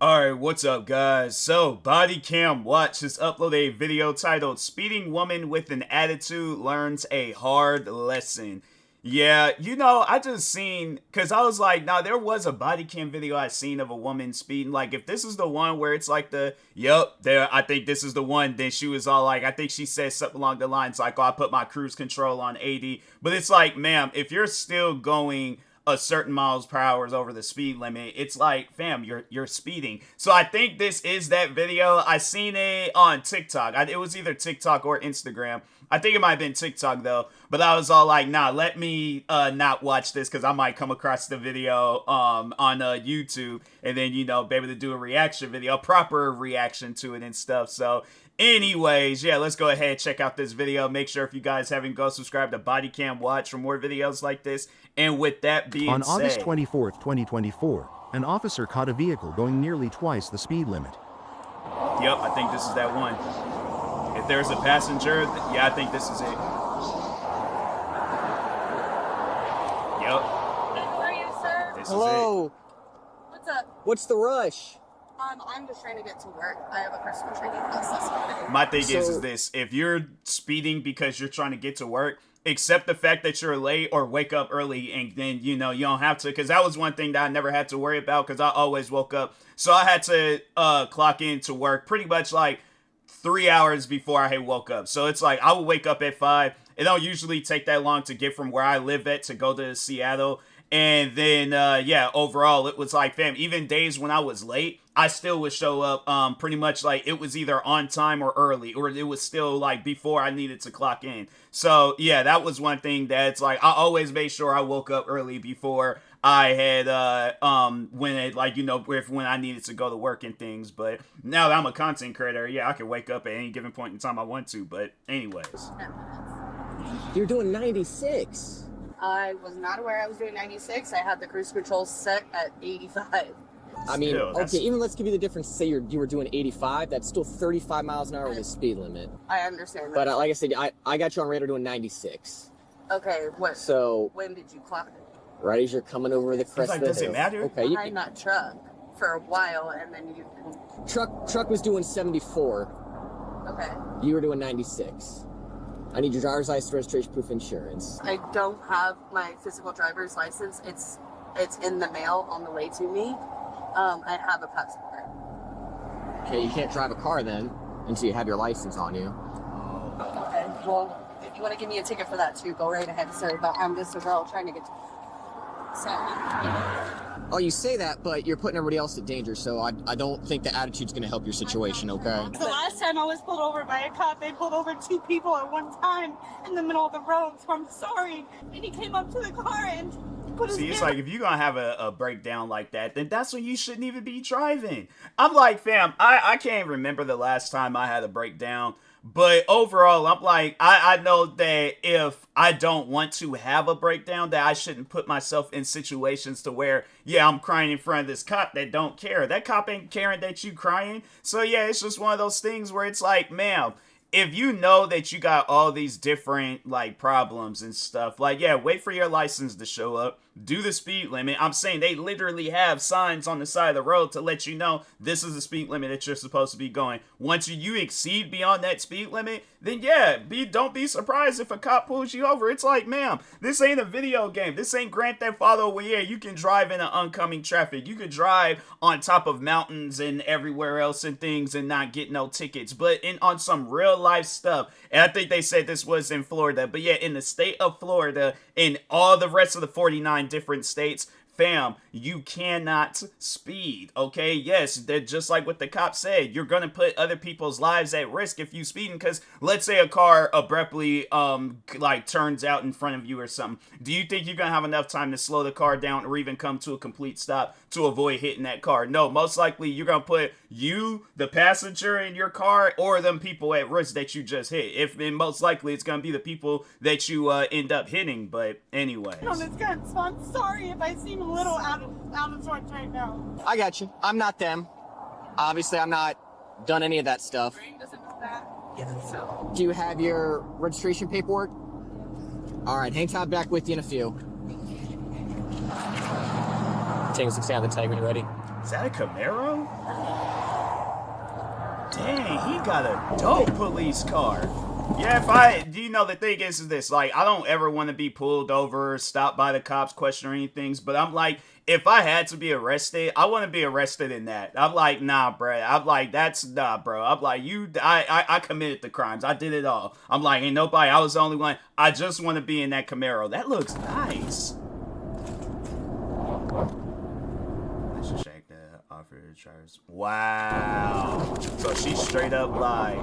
Alright, what's up guys? So, Body Cam Watch has uploaded a video titled Speeding Woman with an Attitude Learns a Hard Lesson. Yeah, I just seen, cause I was like, nah, there was a body cam video I seen of a woman speeding. Like, if this is the one where it's like I think this is the one, then she was all like, I think she said something along the lines like, oh, I put my cruise control on 80. But it's like, ma'am, if you're still going a certain miles per hour over the speed limit, it's like, fam, you're speeding. So I think this is that video. I seen it on TikTok. It was either TikTok or Instagram. I think it might have been TikTok though, but I was all like, nah, let me not watch this because I might come across the video on YouTube and then, be able to do a reaction video, a proper reaction to it and stuff. So anyways, yeah, let's go ahead and check out this video. Make sure if you guys haven't, go subscribe to Body Cam Watch for more videos like this. And with that being on said, August 24th, 2024, an officer caught a vehicle going nearly twice the speed limit. Yep, I think this is that one. If there's a passenger, yeah, I think this is it. Yep. How are you, sir? This Hello. is What's up? What's the rush? I'm just trying to get to work. I have a personal training class. it. My thing is this. If you're speeding because you're trying to get to work, accept the fact that you're late or wake up early and then, you don't have to. Because that was one thing that I never had to worry about because I always woke up. So I had to clock in to work pretty much like 3 hours before I had woke up. So it's like I would wake up at 5. It don't usually take that long to get from where I live at to go to Seattle. And then, yeah, overall, it was like, fam, even days when I was late, I still would show up pretty much like it was either on time or early, or it was still like before I needed to clock in. So, yeah, that was one thing that's like I always made sure I woke up early before I had when I needed to go to work and things. But now that I'm a content creator, yeah, I can wake up at any given point in time I want to. But anyways, You're doing 96. I was not aware I was doing 96. I had the cruise control set at 85. I mean, Still, okay, even let's give you the difference. Say you were doing 85. That's still 35 miles an hour with the speed limit. I understand that. But like I said, I got you on radar doing 96. Okay, what? So When did you clock it? right as you're coming over the crest like, of the does it hill. matter? Okay, Behind that truck for a while, and then you. truck was doing 74. Okay. You were doing 96. I need your driver's license, registration, proof, insurance. I don't have my physical driver's license. It's in the mail on the way to me. I have a passport. Okay, you can't drive a car then until you have your license on you. Okay. Well, if you want to give me a ticket for that too, go right ahead, sir. But I'm just a girl trying to get. Oh, you say that, but you're putting everybody else in danger, so I don't think the attitude's going to help your situation, okay? The last time I was pulled over by a cop, they pulled over 2 people at one time in the middle of the road, so I'm sorry. And he came up to the car and put his see, it's hand like if you're gonna have a breakdown like that, then that's when you shouldn't even be driving. I'm like, fam, I can't remember the last time I had a breakdown. But overall, I'm like, I know that if I don't want to have a breakdown, that I shouldn't put myself in situations to where, yeah, I'm crying in front of this cop that don't care. That cop ain't caring that you crying. So yeah, it's just one of those things where it's like, ma'am, if you know that you got all these different like problems and stuff, like, yeah, wait for your license to show up. Do the speed limit. I'm saying they literally have signs on the side of the road to let you know this is the speed limit that you're supposed to be going. Once you exceed beyond that speed limit, then yeah, don't be surprised if a cop pulls you over. It's like, ma'am, this ain't a video game. This ain't Grand Theft Auto where, yeah, you can drive in an oncoming traffic. You could drive on top of mountains and everywhere else and things and not get no tickets. But on some real life stuff, and I think they said this was in Florida, but yeah, in the state of Florida, in all the rest of the 49 different states, fam, you cannot speed, okay? Yes, they're just like what the cop said. You're gonna put other people's lives at risk if you speeding, because let's say a car abruptly, like, turns out in front of you or something. Do you think you're gonna have enough time to slow the car down or even come to a complete stop to avoid hitting that car? No, most likely you're gonna put you, the passenger in your car, or them people at risk that you just hit. And most likely it's gonna be the people that you end up hitting. But anyways, on his gun, so I'm sorry if I seem a little out of sorts right now. I got you. I'm not them. Obviously, I'm not done any of that stuff. Do you have your registration paperwork? All right, hang tight, back with you in a few. Taking some stand on the tag when you're ready. Is that a Camaro? Dang, he got a dope police car. Yeah, you know, the thing is this, like, I don't ever want to be pulled over, stopped by the cops, questioned or anything, but I'm like, if I had to be arrested, I want to be arrested in that. I'm like, nah, bro. I'm like, nah, bro. I'm like, I committed the crimes. I did it all. I'm like, ain't nobody, I was the only one. I just want to be in that Camaro. That looks nice. Let's check the offer charge. Wow. So she straight up lied.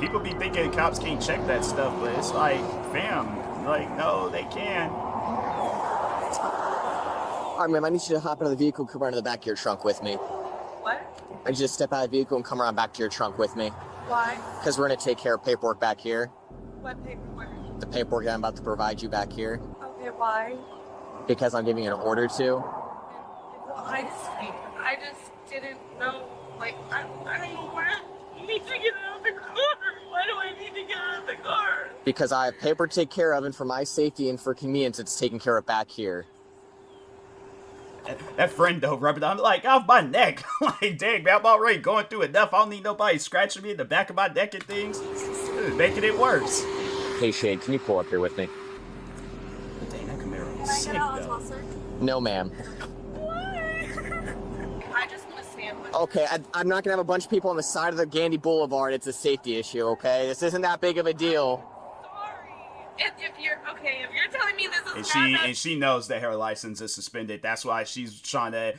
People be thinking cops can't check that stuff, but it's like, fam, like, no, they can. All right, ma'am, I need you to hop into the vehicle and come around to the back of your trunk with me. What? I need you to step out of the vehicle and come around back to your trunk with me. Why? Because we're going to take care of paperwork back here. What paperwork? The paperwork that I'm about to provide you back here. Okay, why? Because I'm giving you an order to. I just didn't know. Like, I don't know where I need to get out of the car. Why do I need to get out of the car? Because I have paper to take care of, and for my safety and for convenience, it's taken care of back here. That friend though, rubbing, I'm like, off my neck. Like, dang, man, I'm already going through enough. I don't need nobody scratching me in the back of my neck and things. Making it worse. Hey, Shade, can you pull up here with me? Dang, that Camaro Can is I sick, get out as though. well, sir? No, ma'am. Why? I just want to stand with Okay, I'm not gonna have a bunch of people on the side of the Gandy Boulevard. It's a safety issue, okay? This isn't that big of a deal. Sorry. If you're okay, if you're telling me this is And she knows that her license is suspended. That's why she's trying to,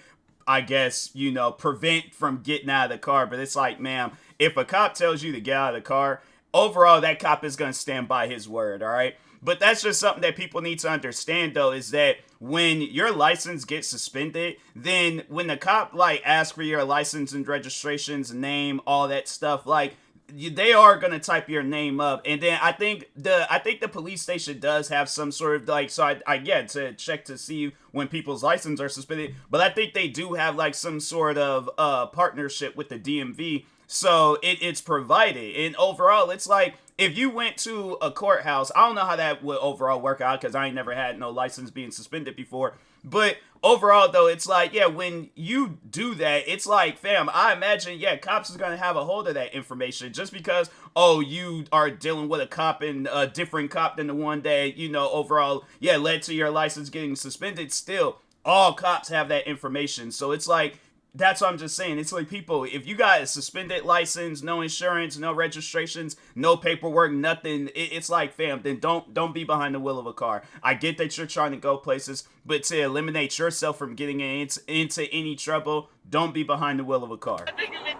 I guess, you know, prevent from getting out of the car. But it's like, ma'am, if a cop tells you to get out of the car, overall, that cop is going to stand by his word, all right? But that's just something that people need to understand, though, is that when your license gets suspended, then when the cop, like, asks for your license and registrations, name, all that stuff, like, they are gonna type your name up, and then I think the police station does have some sort of like, so I get to check to see when people's license are suspended, but I think they do have like some sort of partnership with the DMV, so it's provided. And overall, it's like if you went to a courthouse, I don't know how that would overall work out because I ain't never had no license being suspended before, but overall, though, it's like, yeah, when you do that, it's like, fam, I imagine, yeah, cops is going to have a hold of that information just because, oh, you are dealing with a cop and a different cop than the one that, you know, overall, yeah, led to your license getting suspended. Still, all cops have that information. So it's like, that's what I'm just saying. It's like, people, if you got a suspended license, no insurance, no registrations, no paperwork, nothing, it's like, fam, then don't be behind the wheel of a car. I get that you're trying to go places, but to eliminate yourself from getting into any trouble, don't be behind the wheel of a car. I think of it,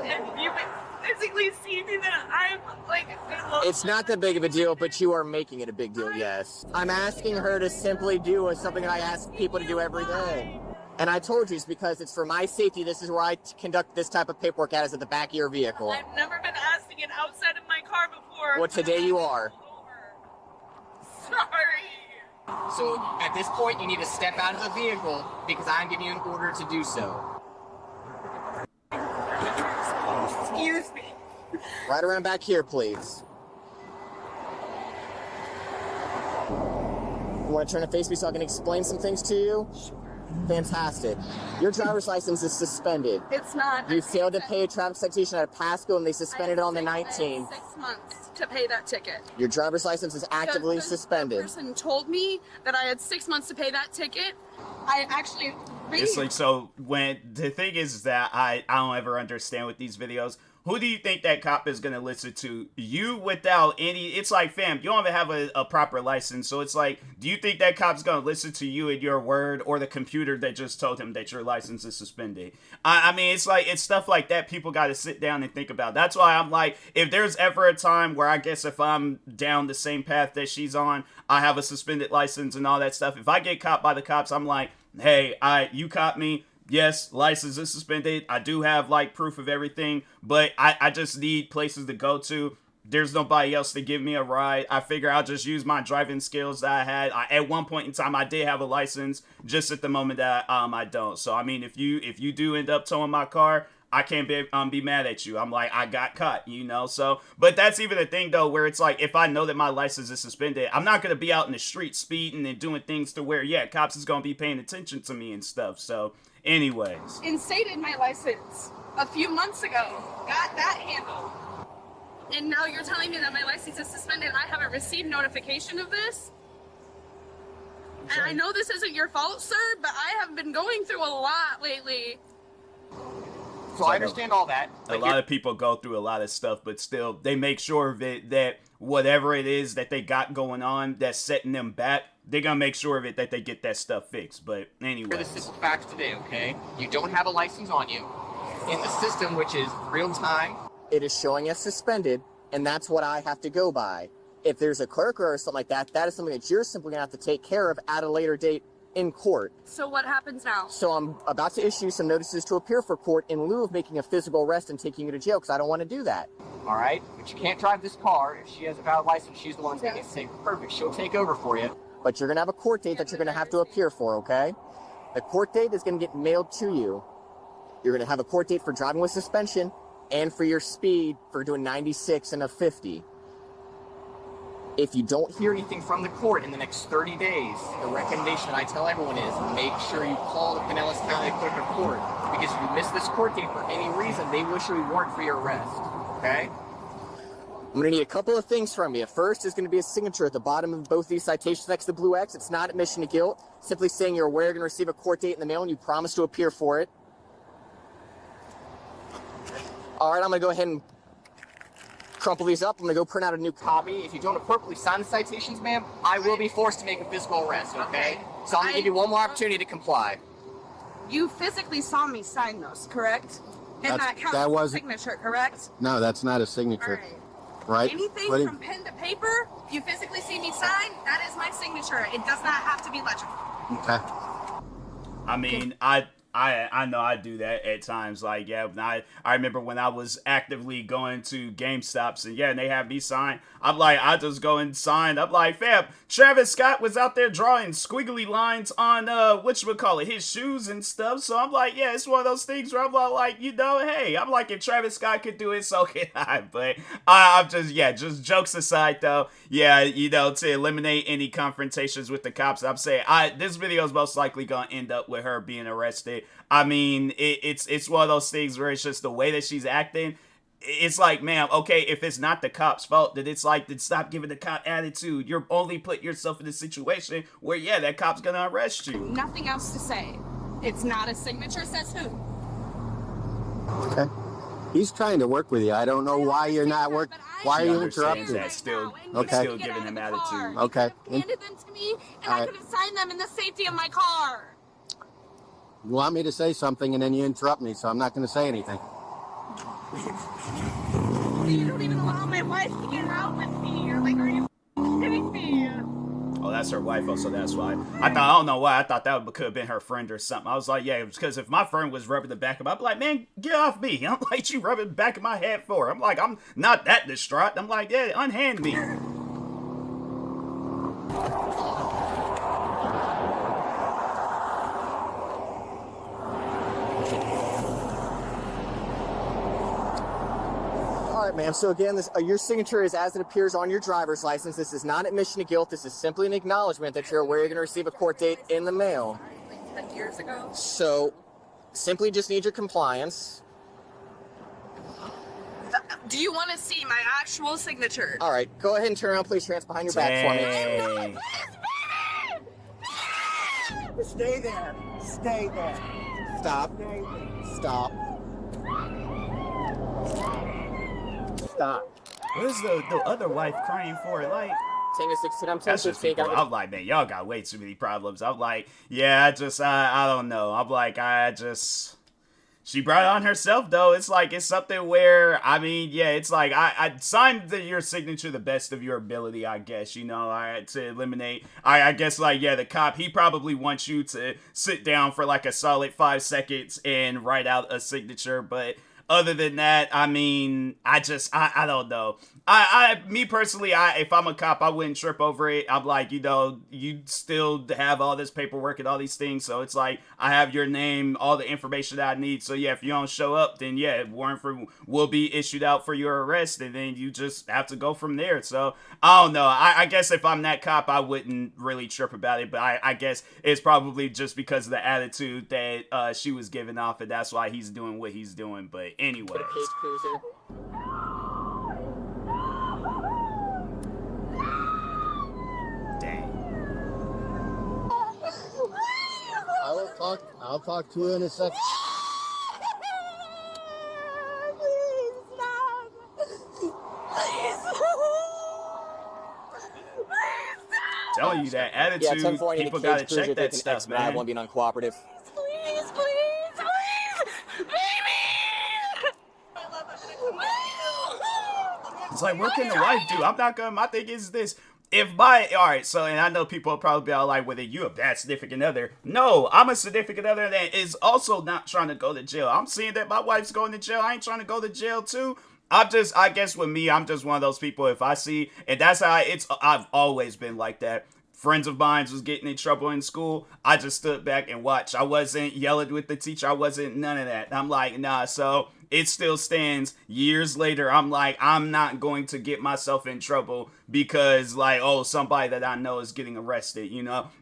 and you physically see me that I'm like. It's not that big of a deal, but you are making it a big deal, yes. I'm asking her to simply do something that I ask people to do every day. And I told you it's because it's for my safety. This is where I conduct this type of paperwork at, is at the back of your vehicle. I've never been asked to get outside of my car before. Well, today you are. Sorry. So at this point, you need to step out of the vehicle because I'm giving you an order to do so. Excuse me. Right around back here, please. You want to turn and face me so I can explain some things to you? Sure. Fantastic. Your driver's license is suspended. It's not. You failed to pay a traffic citation at Pasco, and they suspended it on the 19th. I had 6 months to pay that ticket. Your driver's license is actively suspended. The person told me that I had 6 months to pay that ticket. I actually. It's like, so when the thing is that I don't ever understand with these videos. Who do you think that cop is going to listen to? You without any, it's like, fam, you don't even have a proper license. So it's like, do you think that cop's going to listen to you and your word or the computer that just told him that your license is suspended? I mean, it's like, it's stuff like that people got to sit down and think about. That's why I'm like, if there's ever a time where I guess if I'm down the same path that she's on, I have a suspended license and all that stuff. If I get caught by the cops, I'm like, hey, you caught me. Yes, license is suspended. I do have like proof of everything, but I just need places to go to. There's nobody else to give me a ride. I figure I'll just use my driving skills that I had. At one point in time, I did have a license. Just at the moment that I don't. So I mean, if you do end up towing my car, I can't be mad at you. I'm like, I got caught, you know. So, but that's even the thing though, where it's like, if I know that my license is suspended, I'm not gonna be out in the street speeding and doing things to where, yeah, cops is gonna be paying attention to me and stuff. So, anyways, Instated my license a few months ago. Got that handled. And now you're telling me that my license is suspended. I haven't received notification of this. And I know this isn't your fault, sir, but I have been going through a lot lately. So I understand all that. A lot of people go through a lot of stuff, but still, they make sure of it that whatever it is that they got going on that's setting them back, they're gonna make sure of it that they get that stuff fixed. But anyway, The simple facts today, okay? You don't have a license on you. In the system, which is real time, it is showing as suspended, and that's what I have to go by. If there's a clerk or something like that, that is something that you're simply gonna have to take care of at a later date in court. So what happens now? So I'm about to issue some notices to appear for court in lieu of making a physical arrest and taking you to jail, because I don't want to do that. All right? But you can't drive this car. If she has a valid license, she's the one who's going to take perfect. She'll take over for you. But you're going to have a court date that you're going to have to appear for, okay? The court date is going to get mailed to you. You're going to have a court date for driving with suspension and for your speed for doing 96 and a 50. If you don't hear anything from the court in the next 30 days, the recommendation I tell everyone is make sure you call the Pinellas County Clerk of Court, because if you miss this court date for any reason, they will issue a warrant for your arrest, okay? I'm going to need a couple of things from you. First is going to be a signature at the bottom of both these citations next to the blue X. It's not admission to guilt, simply saying you're aware you're going to receive a court date in the mail and you promise to appear for it. All right, I'm going to go ahead and crumple these up. I'm going to go print out a new copy. If you don't appropriately sign the citations, ma'am, I will be forced to make a physical arrest, okay? So I'm going to give you one more opportunity to comply. You physically saw me sign those, correct? And that counts that as a wasn't- signature, correct? No, that's not a signature. All right. Right? Anything What do you- from pen to paper, you physically see me sign, that is my signature. It does not have to be legible. Okay. I mean, I know I do that at times. Like, yeah, I remember when I was actively going to GameStops and yeah, and they had me sign. I'm like, I just go and sign. I'm like, fam, Travis Scott was out there drawing squiggly lines on whatchamacallit, his shoes and stuff. So I'm like, yeah, it's one of those things where I'm like, you know, hey, I'm like, if Travis Scott could do it, so can I. But I'm just jokes aside though. Yeah, you know, to eliminate any confrontations with the cops, I'm saying this video is most likely gonna end up with her being arrested. I mean, it's one of those things where it's just the way that she's acting. It's like, ma'am, okay, if it's not the cop's fault, then it's like, then stop giving the cop attitude. You're only putting yourself in a situation where, yeah, that cop's gonna arrest you. Nothing else to say. It's not a signature, says who? Okay. He's trying to work with you. I don't know why you're not working. Why are you interrupting? That still, Okay. still giving him attitude. Okay. Handed them to me, and All I right. could have signed them in the safety of my car. You want me to say something and then you interrupt me, so I'm not going to say anything. You don't even allow my wife to get out with me. You're like, are you kidding me? Oh, that's her wife, so that's why. I don't know why. I thought that could have been her friend or something. I was like, yeah, because if my friend was rubbing the back of my, I'd be like, man, get off me. I'm like, you rubbing the back of my head for? I'm like, I'm not that distraught. I'm like, yeah, unhand me. All right, ma'am. So again, your signature is as it appears on your driver's license. This is not admission to guilt. This is simply an acknowledgement that you're aware you're going to receive a court date in the mail. Like 10 years ago. So, simply just need your compliance. Do you want to see my actual signature? All right, go ahead and turn around, place your hands behind your back for me. Dang. Stay there. Stay there. Stop. Stop. Stop. What is the other wife crying for? Like, Tango 16, I'm that's just people. I'm like, man, y'all got way too many problems. I'm like, yeah, I don't know. I'm like, she brought it on herself, though. It's like, it's something where, I mean, yeah, it's like, I signed your signature the best of your ability, I guess, you know, to eliminate, I guess, like, yeah, the cop, he probably wants you to sit down for, like, a solid 5 seconds and write out a signature, but other than that, I mean, I don't know. Me personally, if I'm a cop, I wouldn't trip over it. I'm like, you still have all this paperwork and all these things, so it's like I have your name, all the information that I need. So yeah, if you don't show up, then yeah, warrant will be issued out for your arrest, and then you just have to go from there. So I don't know. I guess if I'm that cop, I wouldn't really trip about it, but I guess it's probably just because of the attitude that she was giving off, and that's why he's doing what he's doing. But anyway. I'll talk to you in a second. Telling you that attitude, people gotta check that stuff, man. I won't be non-cooperative. Please, baby! It's like, what can the wife do? I'm not gonna, my thing is this. Alright, so, and I know people will probably be all like, whether you a bad significant other. No, I'm a significant other that is also not trying to go to jail. I'm seeing that my wife's going to jail. I ain't trying to go to jail too. I guess with me, I'm just one of those people, if I see, and that's how I've always been like that. Friends of mine was getting in trouble in school. I just stood back and watched. I wasn't yelling with the teacher. I wasn't none of that. I'm like, nah, so it still stands years later. I'm like, I'm not going to get myself in trouble because, like, oh, somebody that I know is getting arrested,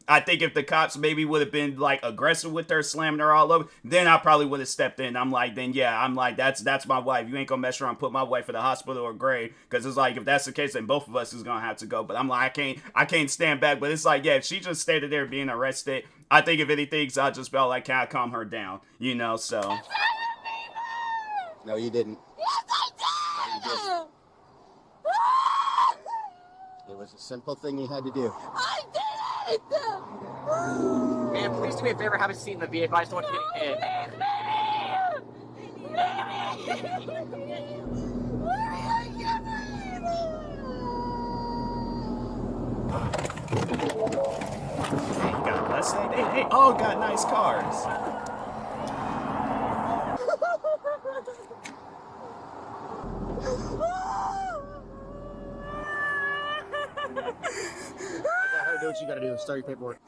I think if the cops maybe would have been, like, aggressive with her, slamming her all over, then I probably would have stepped in. I'm like, that's my wife. You ain't gonna mess around and put my wife in the hospital or grave, because it's like, if that's the case, then both of us is gonna have to go. But I'm like, I can't stand back. But it's like, yeah, if she just stayed there being arrested, I think if anything, I'll just be like, can I calm her down, so. No, you didn't. Yes, I did! No, it was a simple thing you had to do. I did it! Man, please do me a favor, have a seat in the vehicle. I just don't want you getting hit. Got less than they all got nice cars. Do what you gotta do. Start your paperwork.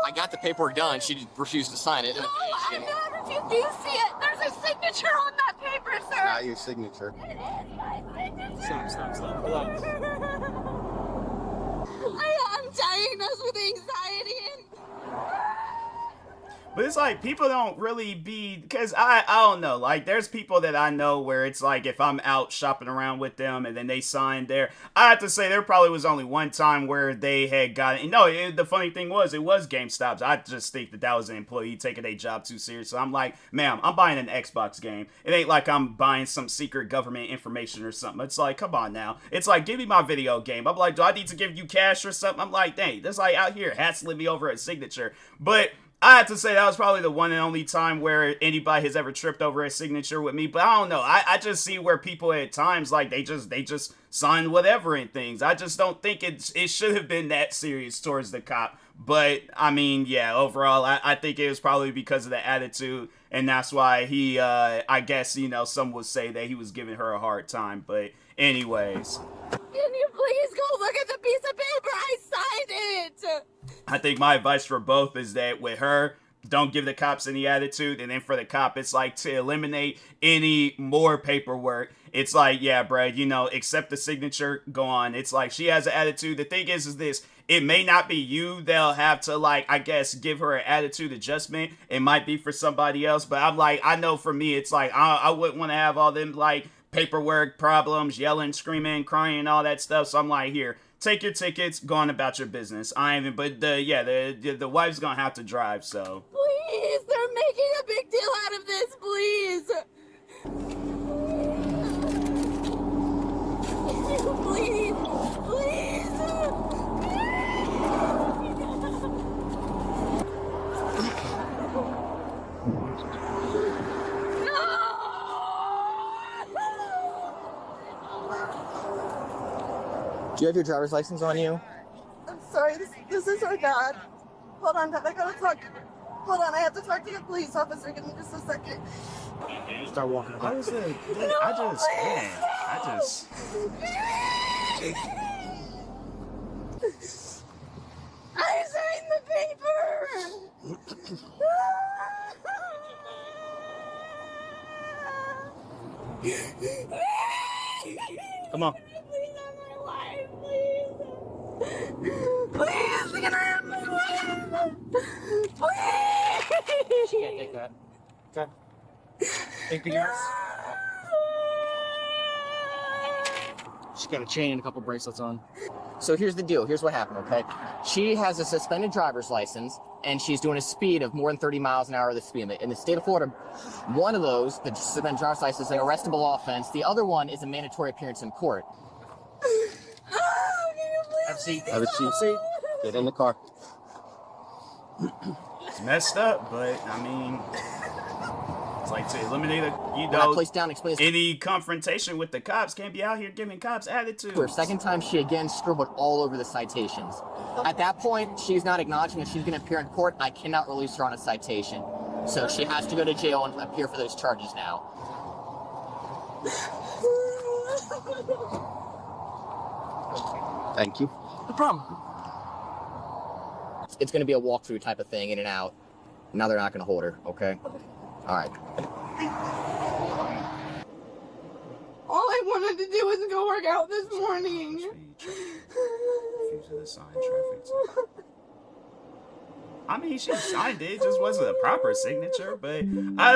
I got the paperwork done. She just refused to sign it. No, I never refused. Do you see it? There's a signature on that paper, sir. Not your signature. It is my signature. Stop. Relax. I'm diagnosed with anxiety and... But it's like, people don't really be, because I don't know, like, there's people that I know where it's like, if I'm out shopping around with them and then they sign there, I have to say there probably was only one time where they had gotten, the funny thing was, it was GameStop's. I just think that was an employee taking their job too serious. So I'm like, ma'am, I'm buying an Xbox game. It ain't like I'm buying some secret government information or something. It's like, come on now. It's like, give me my video game. I'm like, do I need to give you cash or something? I'm like, dang, that's like out here hassling me over a signature. But I have to say that was probably the one and only time where anybody has ever tripped over a signature with me. But I don't know. I just see where people at times, like, they just sign whatever and things. I just don't think it should have been that serious towards the cop. But, I mean, yeah, overall, I think it was probably because of the attitude. And that's why he, I guess, some would say that he was giving her a hard time. But anyways. Can you please go look at the piece of paper? I signed it! I think my advice for both is that with her, don't give the cops any attitude. And then for the cop, it's like to eliminate any more paperwork. It's like, yeah, Brad, accept the signature, go on. It's like, she has an attitude. The thing is this, it may not be you. They'll have to, like, I guess, give her an attitude adjustment. It might be for somebody else. But I'm like, I know for me, it's like, I wouldn't want to have all them, like, paperwork problems, yelling, screaming, crying, all that stuff. So I'm like, here, take your tickets, go on about your business. The wife's gonna have to drive, so. Please, they're making a big deal out of this, please. Please, please. Do you have your driver's license on you? I'm sorry, this is our dad. Hold on, Dad, I gotta talk. Hold on, I have to talk to your police officer. Give me just a second. Start walking. How is it? I just. I signed the paper. Come on. Please have my wife, please. Please, can I have my wife? Please. She can't take that. Okay. Anything else? She's got a chain and a couple bracelets on. So here's the deal. Here's what happened, okay? She has a suspended driver's license, and she's doing a speed of more than 30 miles an hour of the speed limit. In the state of Florida, one of those, the suspended driver's license, is an arrestable offense. The other one is a mandatory appearance in court. Have a seat. Have a seat. Get in the car. It's messed up, but I mean, it's like to eliminate When I place down, explains any confrontation with the cops. Can't be out here giving cops attitude. her second time, she again scribbled all over the citations. At that point, she's not acknowledging that she's going to appear in court. I cannot release her on a citation. So she has to go to jail and appear for those charges now. Thank you. No problem. It's going to be a walkthrough type of thing, in and out. Now they're not going to hold her, okay? All right. All I wanted to do was go work out this morning. I mean, she signed it. It just wasn't a proper signature. But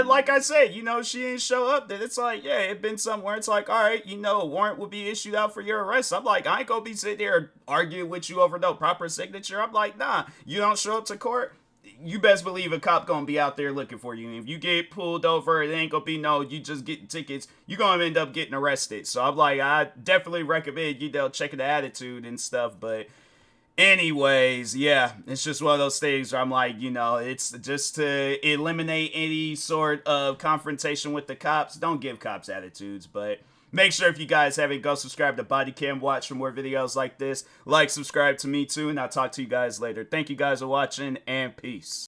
like I said, you know, she didn't show up. Then it's like, yeah, it been somewhere. It's like, all right, you know, a warrant will be issued out for your arrest. I'm like, I ain't gonna be sitting there arguing with you over no proper signature. I'm like, nah, you don't show up to court. You best believe a cop gonna be out there looking for you. And if you get pulled over, it ain't gonna be no, you just getting tickets. You gonna end up getting arrested. So I'm like, I definitely recommend, you know, checking the attitude and stuff. But anyways, yeah, it's just one of those things where I'm like, you know, it's just to eliminate any sort of confrontation with the cops. Don't give cops attitudes, but make sure if you guys haven't, go subscribe to Body Cam Watch for more videos like this. Like, subscribe to me too, and I'll talk to you guys later. Thank you guys for watching, and peace.